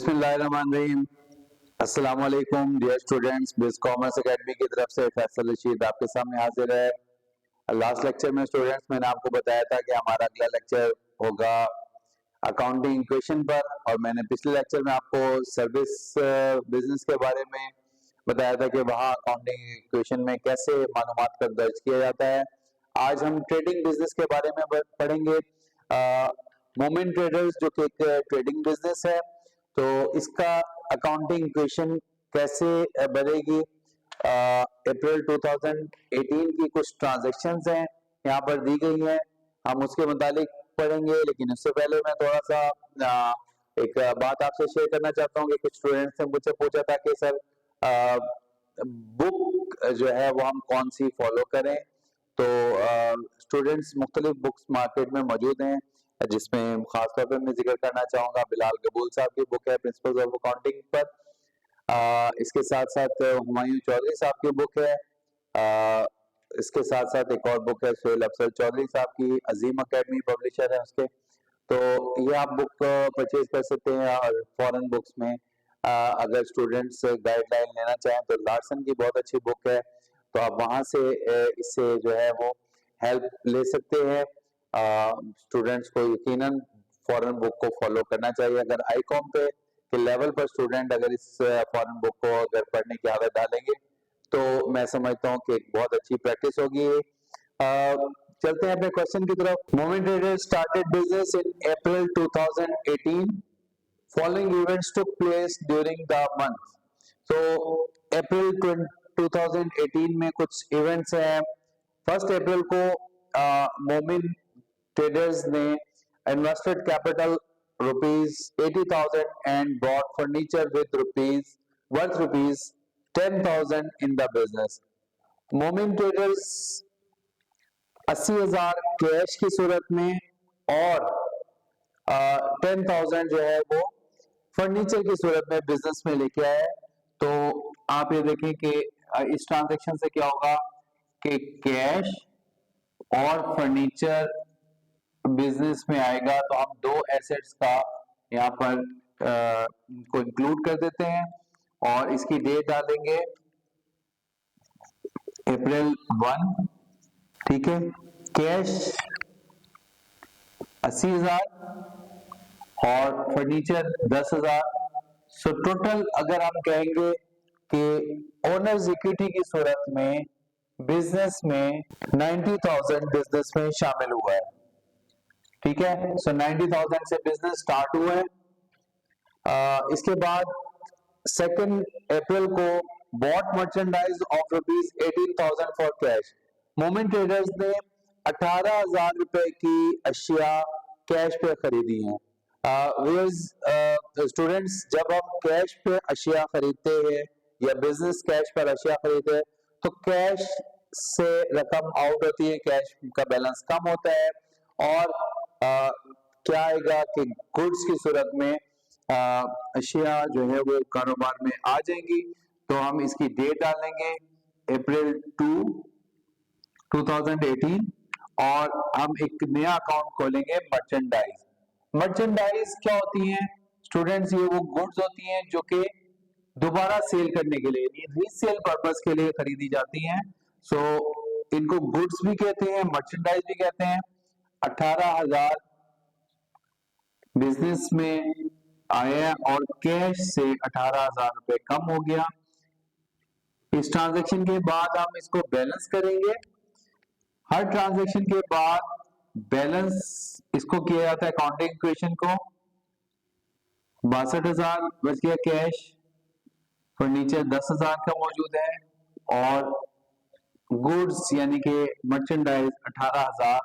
बिस्मिल्लाहिर्रहमानिर्रहीम। अस्सलाम वालेकुम डियर स्टूडेंट्स। बिज कॉमर्स एकेडमी की तरफ से फैसल रशीद आपके सामने हाजिर है। लास्ट लेक्चर में स्टूडेंट्स मैंने आपको बताया था कि हमारा अगला लेक्चर होगा अकाउंटिंग इक्वेशन पर, और मैंने पिछले लेक्चर में आपको सर्विस बिजनेस के बारे में बताया था कि वहाँ अकाउंटिंग इक्वेशन में कैसे मालूमात का दर्ज किया जाता है। आज हम ट्रेडिंग बिजनेस के बारे में पढ़ेंगे। मोमेंट ट्रेडर्स जो कि एक ट्रेडिंग बिजनेस है, तो इसका अकाउंटिंग इक्वेशन कैसे बनेगी। अप्रैल 2018 की कुछ ट्रांजैक्शंस हैं यहाँ पर दी गई हैं, हम उसके मुतालिक पढ़ेंगे। लेकिन उससे पहले मैं थोड़ा सा एक बात आपसे शेयर करना चाहता हूँ कि कुछ स्टूडेंट्स ने मुझसे पूछा था कि सर बुक जो है वो हम कौन सी फॉलो करें। तो स्टूडेंट्स मुख्तलिफ बुक्स मार्केट में मौजूद हैं, जिसमें खासतौर पर मैं जिक्र करना चाहूंगा बिलाल कबूल साहब की बुक है प्रिंसिपल्स ऑफ अकाउंटिंग पर। इसके साथ साथ हुमायूं चौधरी साहब की बुक है। इसके साथ साथ एक और बुक है सुहेल अफसर चौधरी साहब की, अजीम अकेडमी पब्लिशर है उसके। तो ये आप बुक परचेज कर सकते हैं। और फॉरेन बुक्स में अगर स्टूडेंट्स गाइडलाइन लेना चाहें तो लार्सन की बहुत अच्छी बुक है, तो आप वहां से इससे जो है वो हेल्प ले सकते हैं। स्टूडेंट्स को यकीनन फॉरेन बुक को फॉलो करना चाहिए। अगर आईकॉम पे के लेवल पर स्टूडेंट अगर इस फॉरेन बुक को अगर पढ़ने की आदत डालेंगे तो मैं समझता हूँ कि एक बहुत अच्छी प्रैक्टिस होगी। चलते हैं अपने क्वेश्चन की तरफ। Moment trader started business in April 2018। Following events took place during the month. तो अप्रैल 2018 में कुछ इवेंट्स हैं। 1 अप्रैल को मोमिन ट्रेडर्स ने invested capital ₹80,000 and bought furniture with rupees 10,000 in the business. Momin traders 80,000 cash की सूरत में और 10,000 जो है वो फर्नीचर की सूरत में बिजनेस में लेके आए। तो आप ये देखें कि इस ट्रांजेक्शन से क्या होगा कि कैश और फर्नीचर बिजनेस में आएगा, तो हम दो एसेट्स का यहाँ पर को इंक्लूड कर देते हैं और इसकी डेट डालेंगे अप्रैल 1। ठीक है, कैश 80,000 और फर्नीचर 10,000। सो टोटल अगर हम कहेंगे कि ओनर्स इक्विटी की सूरत में बिजनेस में 90,000 बिजनेस में शामिल हुआ है। ठीक है, सो 90,000 से बिजनेस स्टार्ट हुआ है। इसके बाद 2 अप्रैल को bought merchandise of ₹18,000 for cash. Momin traders ने 18,000 रुपए की अशिया कैश पे खरीदी है। स्टूडेंट्स, जब हम कैश पे अशिया खरीदते हैं या बिजनेस कैश पर अशिया खरीदते हैं तो कैश से रकम आउट होती है, कैश का बैलेंस कम होता है और क्या आएगा कि गुड्स की सूरत में अशिया जो है वो कारोबार में आ जाएंगी। तो हम इसकी डेट डालेंगे अप्रैल 2, 2018 और हम एक नया अकाउंट खोलेंगे मर्चेंडाइज। मर्चेंडाइज क्या होती हैं स्टूडेंट्स? ये वो गुड्स होती हैं जो कि दोबारा सेल करने के लिए, रीसेल पर्पस के लिए खरीदी जाती हैं। सो इनको गुड्स भी कहते हैं, मर्चेंडाइज भी कहते हैं। 18,000 बिजनेस में आया और कैश से 18,000 रुपए कम हो गया। इस ट्रांजैक्शन के बाद हम इसको बैलेंस करेंगे। हर ट्रांजैक्शन के बाद बैलेंस इसको किया जाता है अकाउंटिंग इक्वेशन को। 62,000 बच गया कैश, फर्नीचर 10,000 का मौजूद है और गुड्स यानी कि मर्चेंडाइज 18,000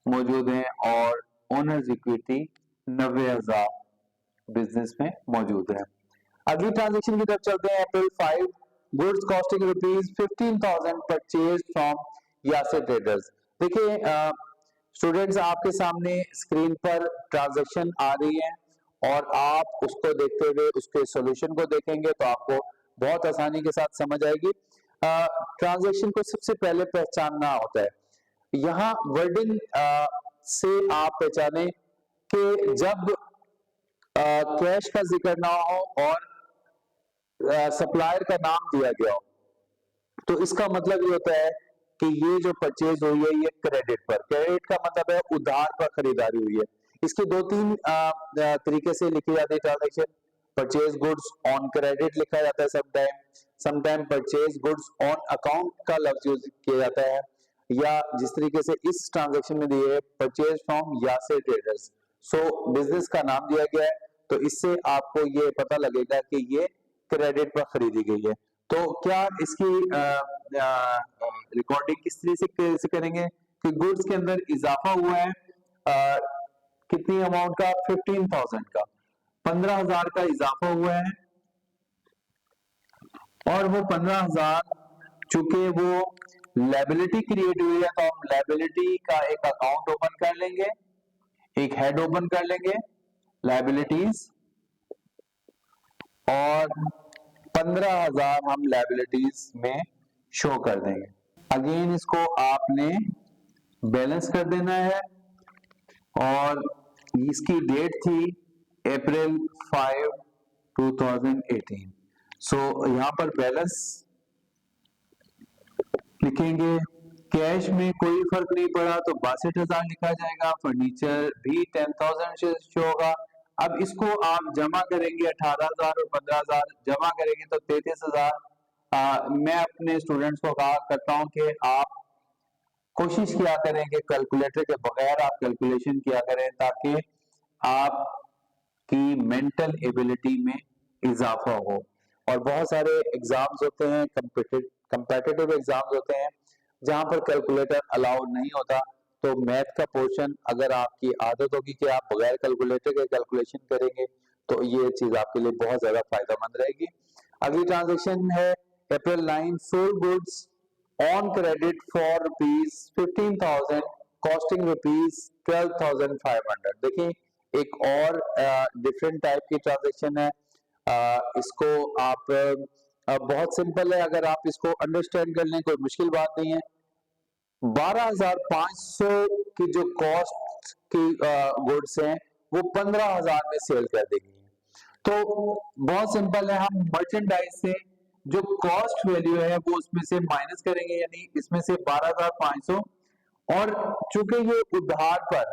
मौजूद है और ओनर्स इक्विटी 90,000 बिजनेस में मौजूद है। अगली ट्रांजैक्शन की तरफ चलते हैं। अप्रैल 5, goods costing ₹15,000 purchase from Yasir traders. देखिए स्टूडेंट्स, आपके सामने स्क्रीन पर ट्रांजैक्शन आ रही है और आप उसको देखते हुए उसके सॉल्यूशन को देखेंगे तो आपको बहुत आसानी के साथ समझ आएगी। ट्रांजैक्शन को सबसे पहले पहचानना होता है। यहाँ वर्डिंग से आप पहचाने कि जब कैश का जिक्र ना हो और सप्लायर का नाम दिया गया हो, तो इसका मतलब ये होता है कि ये जो परचेज हुई है ये क्रेडिट पर, क्रेडिट का मतलब है उधार पर खरीदारी हुई है। इसके दो तीन तरीके से लिखी जाती है transaction. Purchase goods on credit लिखा जाता है sometime, sometime purchase goods on account का लफ्ज यूज किया जाता है, या जिस तरीके से इस ट्रांजेक्शन में दिए है purchase from Yasir traders, so business का नाम दिया गया है, तो इससे आपको ये पता लगेगा कि ये क्रेडिट पर खरीदी गई है। तो क्या इसकी रिकॉर्डिंग किस तरीके से करेंगे कि गुड्स के अंदर इजाफा हुआ है कितनी अमाउंट का, 15,000 का, 15,000 का इजाफा हुआ है, और वो 15,000 चूंकि वो लायबिलिटी क्रिएट हुई है, तो हम लायबिलिटी का एक अकाउंट ओपन कर लेंगे, एक हेड ओपन कर लेंगे लायबिलिटीज, और 15,000 हम लायबिलिटीज में शो कर देंगे। अगेन इसको आपने बैलेंस कर देना है, और इसकी डेट थी अप्रैल 5, 2018। सो यहां पर बैलेंस लिखेंगे, कैश में कोई फर्क नहीं पड़ा तो 62,000 लिखा जाएगा, फर्नीचर भी 10,000 से शो होगा। अब इसको आप जमा करेंगे, 18,000 और 15,000 जमा करेंगे तो 33,000। मैं अपने स्टूडेंट्स को कहा करता हूं कि आप कोशिश किया करें कि कैलकुलेटर के बगैर आप कैलकुलेशन किया करें, ताकि आपकी मेंटल एबिलिटी में इजाफा हो। और बहुत सारे एग्जाम्स होते हैं, कंपेटिटिव एग्जाम्स होते हैं जहां पर कैलकुलेटर अलाउड नहीं होता, तो मैथ का पोर्शन अगर आपकी आदत होगी कि आप बगैर कैलकुलेटर के कैलकुलेशन करेंगे, तो ये चीज आपके लिए बहुत ज्यादा फायदेमंद रहेगी। अगली ट्रांजेक्शन है अप्रैल 9, sold goods on credit for ₹15,000 costing ₹12,500। देखिए एक और डिफरेंट टाइप की ट्रांजेक्शन है, इसको आप बहुत सिंपल है, अगर आप इसको अंडरस्टैंड कर लें कोई मुश्किल बात नहीं है। 12,500 की जो कॉस्ट की गुड्स हैं वो 15,000 में सेल कर दी गई है। तो बहुत सिंपल है, हम मर्चेंडाइज से जो कॉस्ट वैल्यू है वो उसमें से माइनस करेंगे, यानी इसमें से 12,500, और चूंकि ये उधार पर,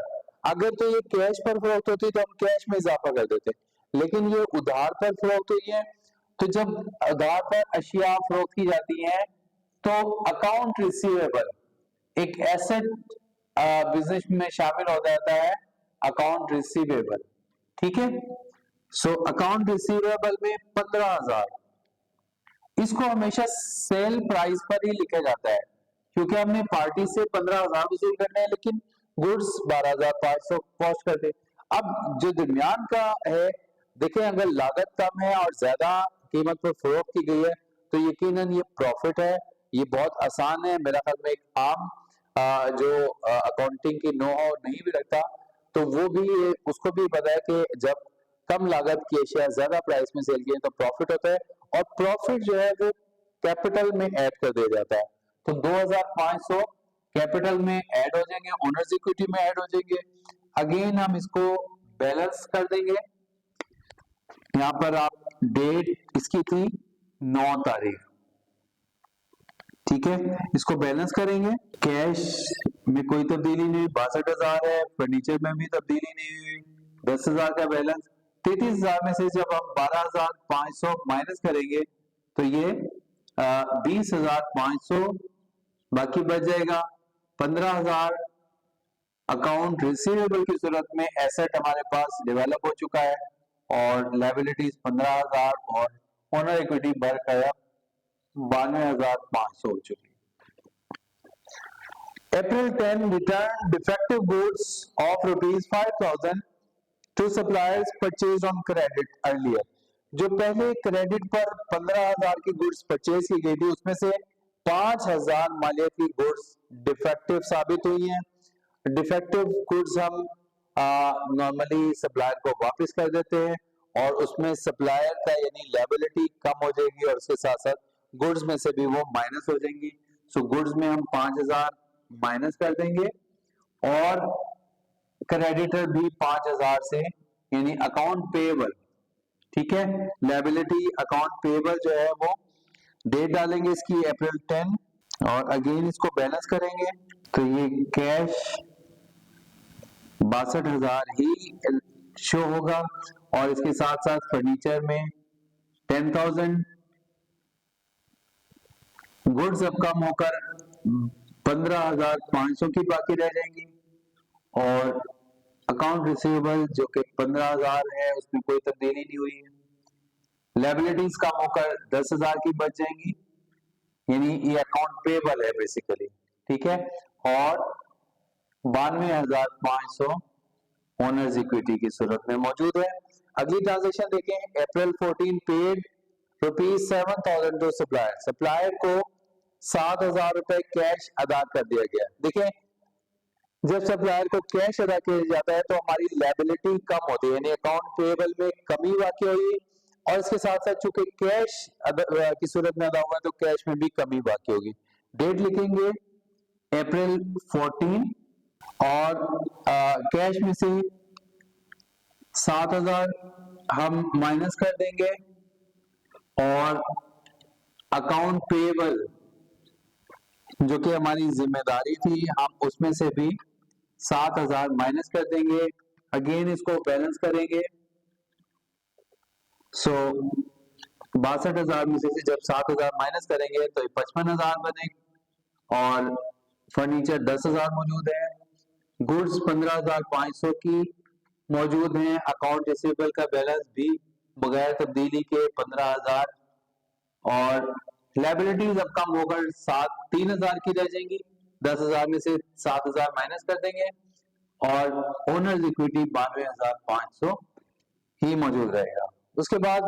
अगर तो ये कैश पर फरोख्त होती तो हम कैश में इजाफा कर देते, लेकिन ये उधार पर फरोख्त हुई है, तो जब उधार पर अशिया फरोख्त की जाती हैं तो अकाउंट रिसीवेबल एक एसेट बिजनेस में शामिल हो जाता है, अकाउंट रिसीवेबल। ठीक है, सो अकाउंट रिसीवेबल में 15,000, इसको हमेशा सेल प्राइस पर ही लिखा जाता है, क्योंकि हमने पार्टी से 15,000 वसूल करने हैं, लेकिन गुड्स 12,500 कॉस्ट करते। अब जो दरमियान का है, देखें अगर लागत कम है और ज्यादा कीमत पर फरोख्त की गई है तो यकीनन ये प्रॉफिट है। ये बहुत आसान है, मेरा ख्याल में एक आम जो अकाउंटिंग की नो हाउ नहीं भी रखता तो वो भी उसको भी पता है कि जब कम लागत की अशिया ज्यादा प्राइस में सेल की तो प्रॉफिट होता है, और प्रॉफिट जो है वो कैपिटल में ऐड कर दिया जाता है। तो 2,500 कैपिटल में ऐड हो जाएंगे, ओनर्स इक्विटी में ऐड हो जाएंगे। अगेन हम इसको बैलेंस कर देंगे, यहाँ पर आप डेट इसकी थी 9 तारीख, ठीक है, इसको बैलेंस करेंगे। कैश में कोई तब्दीली नहीं, 62,000 है, फर्नीचर में भी तब्दीली नहीं हुई, 10,000 का बैलेंस। 33,000 में से जब हम 12,500 माइनस करेंगे तो ये 20,500 बाकी बच जाएगा। 15,000 अकाउंट रिसीवेबल की सूरत में एसेट हमारे पास डेवलप हो चुका है, और लायबिलिटीज 15,000 और ओनर इक्विटी बढ़कर 92,500 हो चुकी है। April 10 return defective goods of ₹5,000 to suppliers purchased on credit earlier। जो पहले क्रेडिट पर 15,000 की गुड्स परचेज की गई थी उसमें से 5,000 मालियत की गुड्स डिफेक्टिव साबित हुई हैं। डिफेक्टिव गुड्स हम नॉर्मली सप्लायर को वापस कर देते हैं, और उसमें सप्लायर का यानी लायबिलिटी कम हो जाएगी, और उसके साथ साथ गुड्स में से भी वो माइनस हो जाएंगी। सो गुड्स में हम 5,000 माइनस कर देंगे, और क्रेडिटर भी 5,000 से यानी अकाउंट पेएबल, ठीक है। लायबिलिटी अकाउंट पेएबल जो है वो डेट डालेंगे इसकी अप्रैल 10 और अगेन इसको बैलेंस करेंगे तो ये कैश 62,000 ही शो होगा और इसके साथ साथ फर्नीचर में 10,000, गुड्स अब कम होकर 15,500 की बाकी रह जाएंगी और अकाउंट रिसीवेबल जो कि 15,000 है उसमें कोई तब्दीली नहीं हुई है। लायबिलिटीज कम होकर 10,000 की बच जाएंगी, यानी ये अकाउंट पेएबल है बेसिकली, ठीक है। और 92,500 ओनर्स इक्विटी की सूरत में मौजूद है। अगली ट्रांजेक्शन देखें, अप्रैल 14 पेड ₹7,000 टू सप्लायर, सप्लायर को 7,000 रुपए कैश अदा कर दिया गया। देखें, जब सप्लायर को कैश अदा किया जाता है तो हमारी लायबिलिटी कम होती है, यानी अकाउंट पेएबल में कमी वाकई हुई और इसके साथ साथ चूंकि कैश की सूरत में अदा हुआ तो कैश में भी कमी वाकई होगी। डेट लिखेंगे अप्रैल 14 और कैश में से 7,000 हम माइनस कर देंगे और अकाउंट पेएबल जो कि हमारी जिम्मेदारी थी हम उसमें से भी 7,000 माइनस कर देंगे। अगेन इसको बैलेंस करेंगे, सो 62,000 में से जब 7,000 माइनस करेंगे तो 55,000 बनेगा और फर्नीचर 10,000 मौजूद है, गुड्स 15,500 की मौजूद हैं, अकाउंट रिसीवेबल का बैलेंस भी बगैर तब्दीली के 15,000 और लायबिलिटीज अब कम होकर 3,000 की रह जाएंगी। 10,000 में से 7,000 माइनस कर देंगे और ओनर्स इक्विटी 92,500 ही मौजूद रहेगा। उसके बाद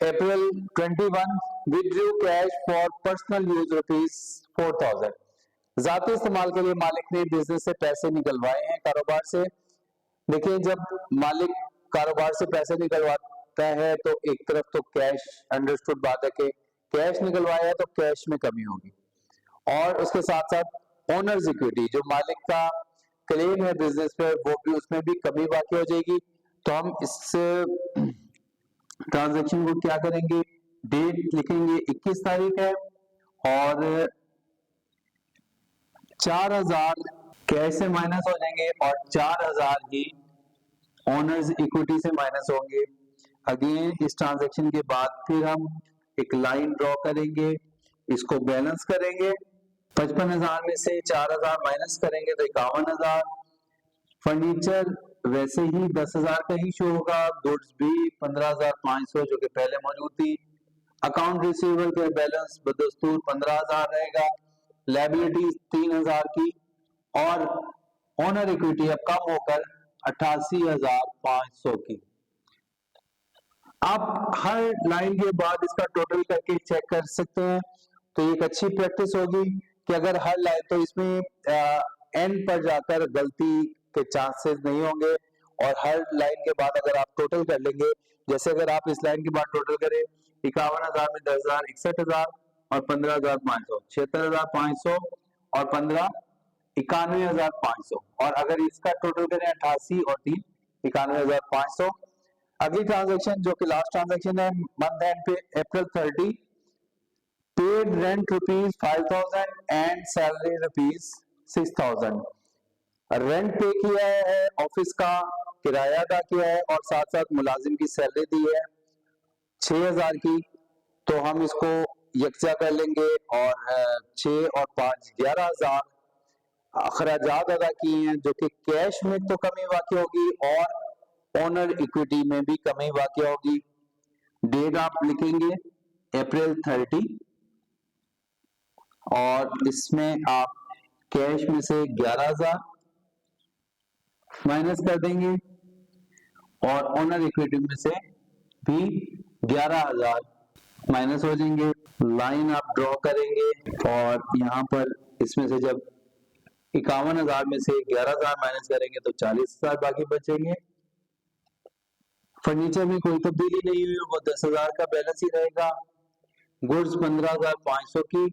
अप्रैल 21 withdrew cash for personal use ₹4,000, जाती इस्तेमाल के लिए मालिक ने बिजनेस से पैसे निकलवाए हैं कारोबार से। देखिए, जब मालिक कारोबार से पैसे निकलवाता है तो एक तरफ तो कैश, अंडरस्टूड बात है कि कैश निकलवाया है तो कैश में कमी होगी और उसके साथ साथ ओनर्स इक्विटी जो मालिक का क्लेम है बिजनेस पे वो भी, उसमें भी कमी बाकी हो जाएगी। तो हम इस ट्रांजैक्शन को क्या करेंगे, डेट लिखेंगे 21 तारीख है और 4,000 कैश से माइनस हो जाएंगे और 4,000 ही ओनर्स इक्विटी से माइनस होंगे। अगेन इस ट्रांजैक्शन के बाद फिर हम एक लाइन ड्रॉ करेंगे, इसको बैलेंस करेंगे। 55,000 में से 4,000 माइनस करेंगे तो 51,000। फर्नीचर वैसे ही 10,000 का ही शो होगा, गुड्स भी 15,500 जो कि पहले मौजूद थी। अकाउंट रिसीवेबल के बैलेंस बदस्तूर 15,000 रहेगा, लायबिलिटीज 3,000 की और ओनर इक्विटी अब कम होकर 88,500 की। आप हर लाइन के बाद इसका टोटल करके चेक कर सकते हैं, तो एक अच्छी प्रैक्टिस होगी कि अगर हर लाइन, तो इसमें एंड पर जाकर गलती के चांसेस नहीं होंगे और हर लाइन के बाद अगर आप टोटल कर लेंगे, जैसे अगर आप इस लाइन के बाद टोटल करें 51,000 में 10,000 61,000 और 15,500 76,500 और 15 91,500 और अगर इसका टोटल करें 88 और 3 91,500। अगली ट्रांजैक्शन जो कि लास्ट ट्रांजैक्शन है मंथ एंड पे अप्रैल 30 paid rent ₹5,000 and salary ₹6,000। Rent पे किया है, ऑफिस का किराया अदा किया है और साथ साथ मुलाजिम की सैलरी दी है 6,000 की। तो हम इसको यकजा कर लेंगे और 6 और 5 11,000 अखराजात अदा किए हैं जो कि कैश में तो कमी वाक़ई होगी और ओनर इक्विटी में भी कमी वाक़ई होगी। डेट आप लिखेंगे अप्रैल 30 और इसमें आप कैश में से 11,000 माइनस कर देंगे और ओनर इक्विटी में से भी 11,000 माइनस हो जाएंगे। लाइन आप ड्रॉ करेंगे और यहाँ पर इसमें से जब 51,000 में से 11,000 माइनस करेंगे तो 40,000 बाकी बचेंगे। फर्नीचर में कोई तब्दीली नहीं हुई, वो 10,000 का बैलेंस ही रहेगा। गुड्स 15,500 की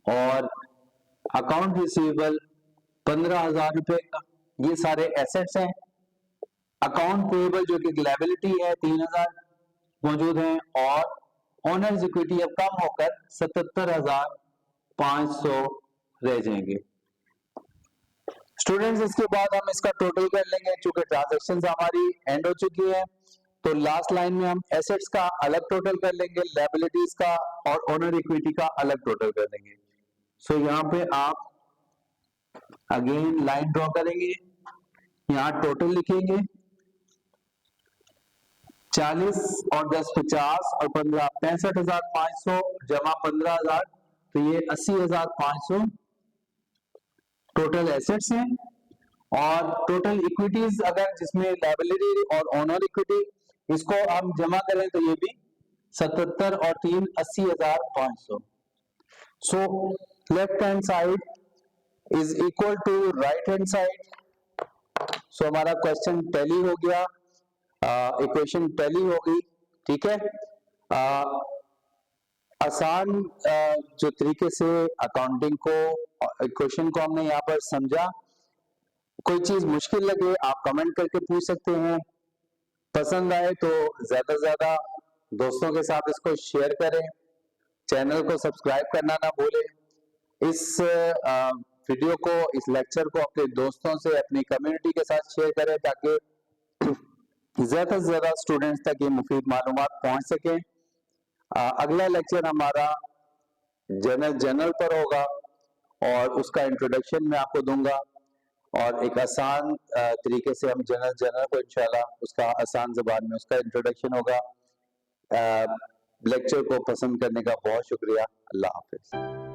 और अकाउंट रिसीवेबल 15,000 रुपए का। ये सारे एसेट्स हैं। अकाउंट पेएबल जो कि लायबिलिटी है 3000 मौजूद है, और ओनर्स इक्विटी अब कम होकर 77,500 रह जाएंगे। स्टूडेंट्स इसके बाद हम इसका टोटल कर लेंगे, चूंकि ट्रांजेक्शन हमारी एंड हो चुकी है, तो लास्ट लाइन में हम एसेट्स का अलग टोटल कर लेंगे, लायबिलिटीज का और ओनर इक्विटी का अलग टोटल कर लेंगे। सो यहाँ पे आप अगेन लाइन ड्रॉ करेंगे, यहाँ टोटल लिखेंगे 40 और 10 50 और 15 65,500 जमा 15,000, तो ये 80,500 टोटल एसेट्स हैं। और टोटल इक्विटीज अगर जिसमें लायबिलिटी और ओनर इक्विटी इसको हम जमा करें तो ये भी 77 और 3 80,500। So left hand side is equal to right hand side. So हमारा क्वेश्चन टैली हो गया, इक्वेशन टैली होगी, ठीक है। आसान जो तरीके से अकाउंटिंग को इक्वेशन को हमने यहाँ पर समझा। कोई चीज मुश्किल लगे आप कमेंट करके पूछ सकते हैं, पसंद आए तो ज्यादा से ज्यादा दोस्तों के साथ इसको शेयर करें, चैनल को सब्सक्राइब करना ना भूलें। इस वीडियो को, इस लेक्चर को अपने दोस्तों से, अपनी कम्युनिटी के साथ शेयर करें ताकि ज्यादा से ज्यादा स्टूडेंट्स तक ये मुफीद मालूमात पहुंच सके। अगला लेक्चर हमारा जनरल पर होगा और उसका इंट्रोडक्शन मैं आपको दूंगा, और एक आसान तरीके से हम जनरल को इंशाल्लाह उसका आसान ज़बान में उसका इंट्रोडक्शन होगा। लेक्चर को पसंद करने का बहुत शुक्रिया। अल्लाह हाफिज।